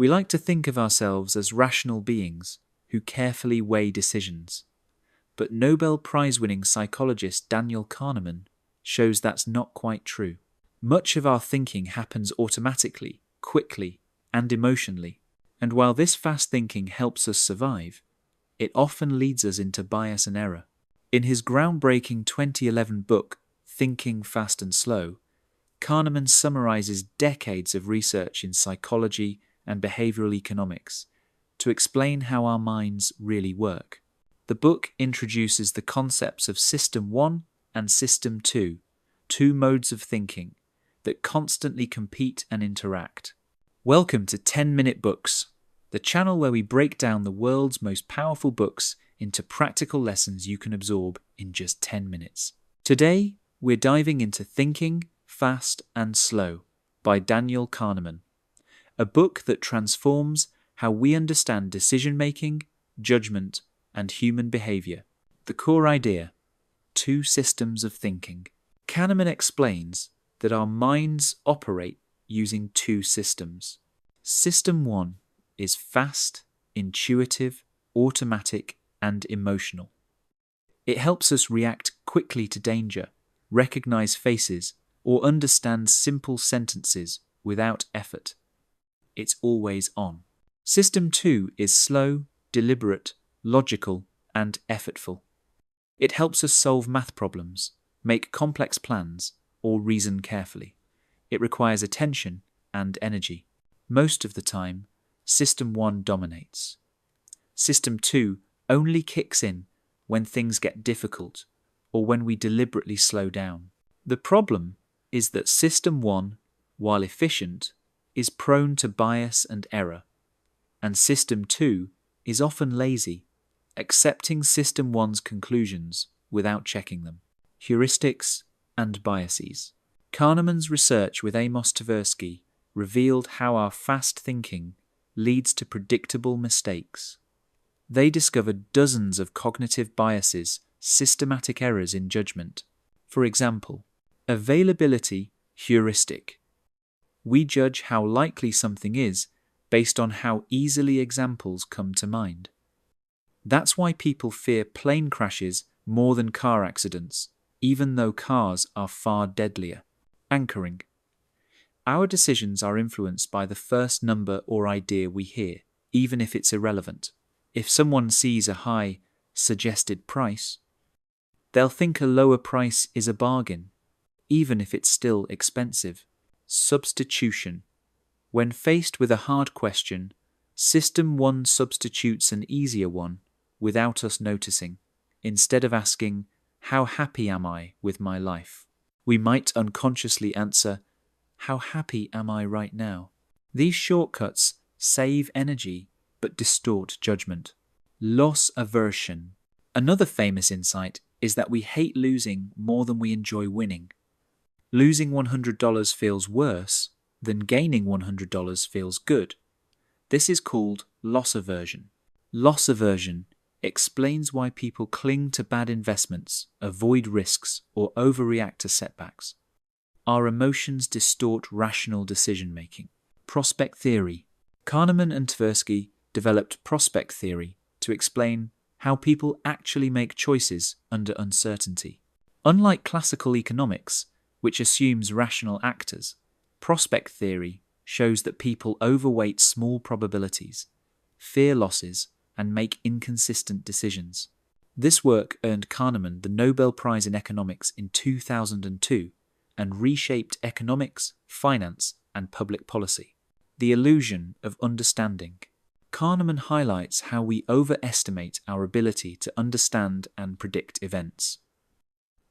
We like to think of ourselves as rational beings who carefully weigh decisions. But Nobel Prize-winning psychologist Daniel Kahneman shows that's not quite true. Much of our thinking happens automatically, quickly, and emotionally. And while this fast thinking helps us survive, it often leads us into bias and error. In his groundbreaking 2011 book, Thinking Fast and Slow, Kahneman summarizes decades of research in psychology and behavioral economics to explain how our minds really work. The book introduces the concepts of System 1 and System 2, two modes of thinking that constantly compete and interact. Welcome to 10-Minute Books, the channel where we break down the world's most powerful books into practical lessons you can absorb in just 10 minutes. Today, we're diving into Thinking Fast and Slow by Daniel Kahneman, a book that transforms how we understand decision-making, judgment, and human behavior. The core idea: two systems of thinking. Kahneman explains that our minds operate using two systems. System 1 is fast, intuitive, automatic, and emotional. It helps us react quickly to danger, recognize faces, or understand simple sentences without effort. It's always on. System 2 is slow, deliberate, logical, and effortful. It helps us solve math problems, make complex plans, or reason carefully. It requires attention and energy. Most of the time, System 1 dominates. System 2 only kicks in when things get difficult or when we deliberately slow down. The problem is that System 1, while efficient, is prone to bias and error, and System 2 is often lazy, accepting System 1's conclusions without checking them. Heuristics and biases. Kahneman's research with Amos Tversky revealed how our fast thinking leads to predictable mistakes. They discovered dozens of cognitive biases, systematic errors in judgment. For example, availability heuristic. We judge how likely something is based on how easily examples come to mind. That's why people fear plane crashes more than car accidents, even though cars are far deadlier. Anchoring. Our decisions are influenced by the first number or idea we hear, even if it's irrelevant. If someone sees a high suggested price, they'll think a lower price is a bargain, even if it's still expensive. Substitution. When faced with a hard question, System 1 substitutes an easier one without us noticing. Instead of asking, "How happy am I with my life?" we might unconsciously answer, "How happy am I right now?" These shortcuts save energy but distort judgment. Loss aversion. Another famous insight is that we hate losing more than we enjoy winning. Losing $100 feels worse than gaining $100 feels good. This is called loss aversion. Loss aversion explains why people cling to bad investments, avoid risks, or overreact to setbacks. Our emotions distort rational decision-making. Prospect theory. Kahneman and Tversky developed prospect theory to explain how people actually make choices under uncertainty. Unlike classical economics, which assumes rational actors, prospect theory shows that people overweight small probabilities, fear losses, and make inconsistent decisions. This work earned Kahneman the Nobel Prize in Economics in 2002 and reshaped economics, finance, and public policy. The illusion of understanding. Kahneman highlights how we overestimate our ability to understand and predict events.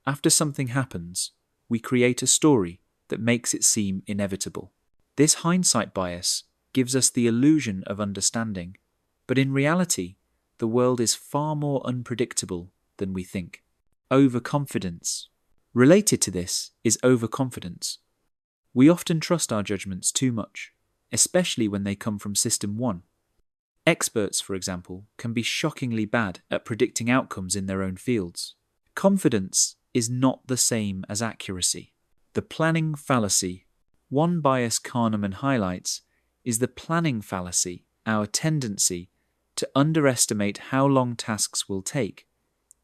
After something happens, we create a story that makes it seem inevitable. This hindsight bias gives us the illusion of understanding, but in reality, the world is far more unpredictable than we think. Overconfidence. Related to this is overconfidence. We often trust our judgments too much, especially when they come from System 1. Experts, for example, can be shockingly bad at predicting outcomes in their own fields. Confidence is not the same as accuracy. The planning fallacy. One bias Kahneman highlights is the planning fallacy, our tendency to underestimate how long tasks will take,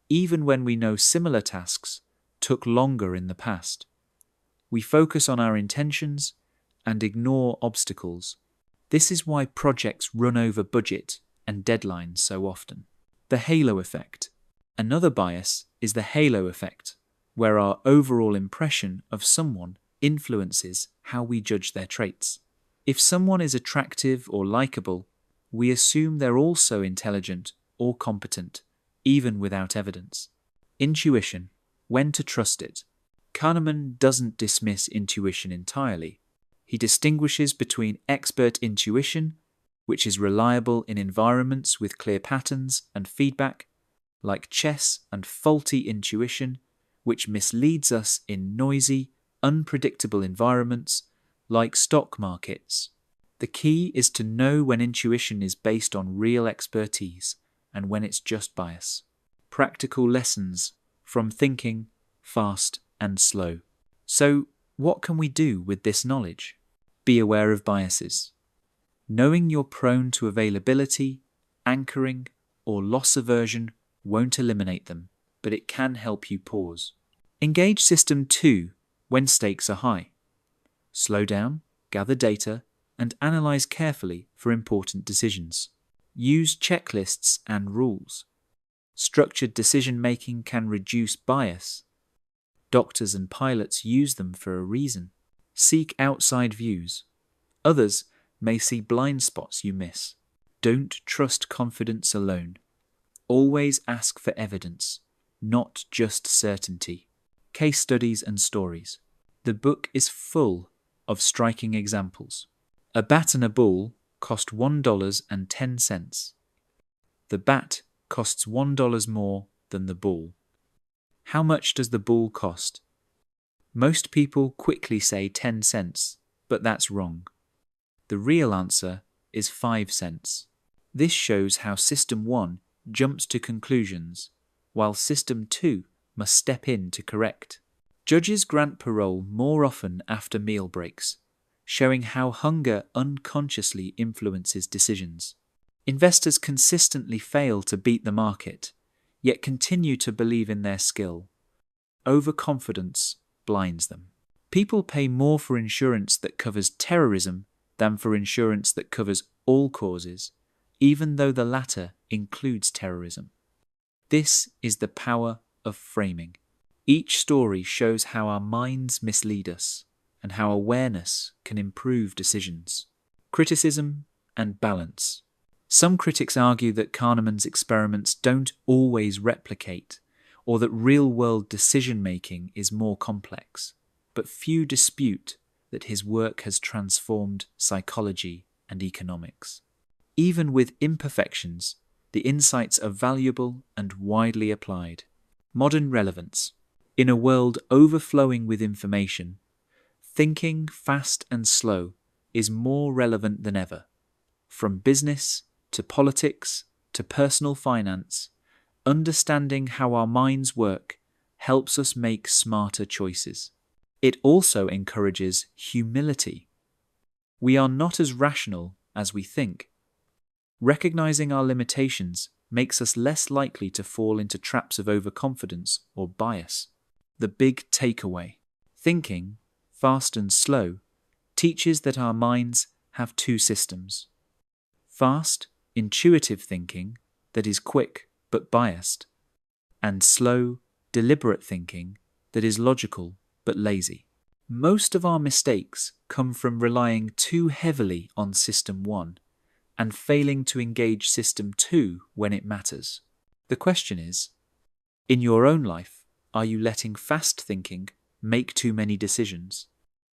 even when we know similar tasks took longer in the past. We focus on our intentions and ignore obstacles. This is why projects run over budget and deadlines so often. The halo effect. Another bias is the halo effect, where our overall impression of someone influences how we judge their traits. If someone is attractive or likable, we assume they're also intelligent or competent, even without evidence. Intuition. When to trust it. Kahneman doesn't dismiss intuition entirely. He distinguishes between expert intuition, which is reliable in environments with clear patterns and feedback, like chess, and faulty intuition, which misleads us in noisy, unpredictable environments like stock markets. The key is to know when intuition is based on real expertise and when it's just bias. Practical lessons from thinking fast and slow. So, what can we do with this knowledge? Be aware of biases. Knowing you're prone to availability, anchoring, or loss aversion won't eliminate them, but it can help you pause. Engage System 2 when stakes are high. Slow down, gather data, and analyze carefully for important decisions. Use checklists and rules. Structured decision-making can reduce bias. Doctors and pilots use them for a reason. Seek outside views. Others may see blind spots you miss. Don't trust confidence alone. Always ask for evidence, not just certainty. Case studies and stories. The book is full of striking examples. A bat and a ball cost $1.10. The bat costs $1 more than the ball. How much does the ball cost? Most people quickly say 10 cents, but that's wrong. The real answer is 5 cents. This shows how System 1 jumps to conclusions, while System 2 must step in to correct. Judges grant parole more often after meal breaks, showing how hunger unconsciously influences decisions. Investors consistently fail to beat the market, yet continue to believe in their skill. Overconfidence blinds them. People pay more for insurance that covers terrorism than for insurance that covers all causes, even though the latter includes terrorism. This is the power of framing. Each story shows how our minds mislead us and how awareness can improve decisions. Criticism and balance. Some critics argue that Kahneman's experiments don't always replicate, or that real-world decision-making is more complex, but few dispute that his work has transformed psychology and economics. Even with imperfections, the insights are valuable and widely applied. Modern relevance. In a world overflowing with information, thinking fast and slow is more relevant than ever. From business to politics to personal finance, understanding how our minds work helps us make smarter choices. It also encourages humility. We are not as rational as we think. Recognizing our limitations makes us less likely to fall into traps of overconfidence or bias. The big takeaway. Thinking, fast and slow, teaches that our minds have two systems. Fast, intuitive thinking that is quick but biased, and slow, deliberate thinking that is logical but lazy. Most of our mistakes come from relying too heavily on System 1 and failing to engage System 2 when it matters. The question is, in your own life, are you letting fast thinking make too many decisions,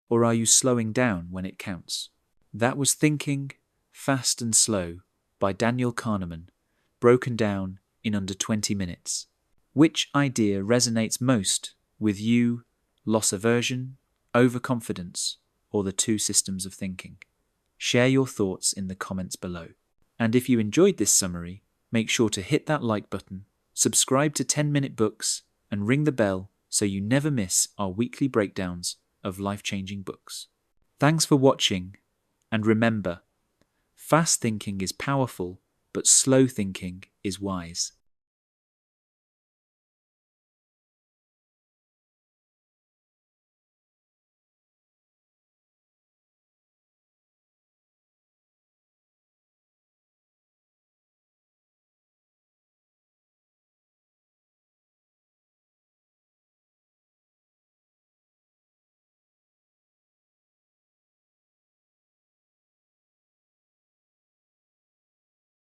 or are you slowing down when it counts? That was Thinking, Fast and Slow by Daniel Kahneman, broken down in under 20 minutes. Which idea resonates most with you, loss aversion, overconfidence, or the two systems of thinking? Share your thoughts in the comments below. And if you enjoyed this summary, make sure to hit that like button, subscribe to 10-Minute Books, and ring the bell so you never miss our weekly breakdowns of life-changing books. Thanks for watching, and remember, Fast thinking is powerful, but slow thinking is wise.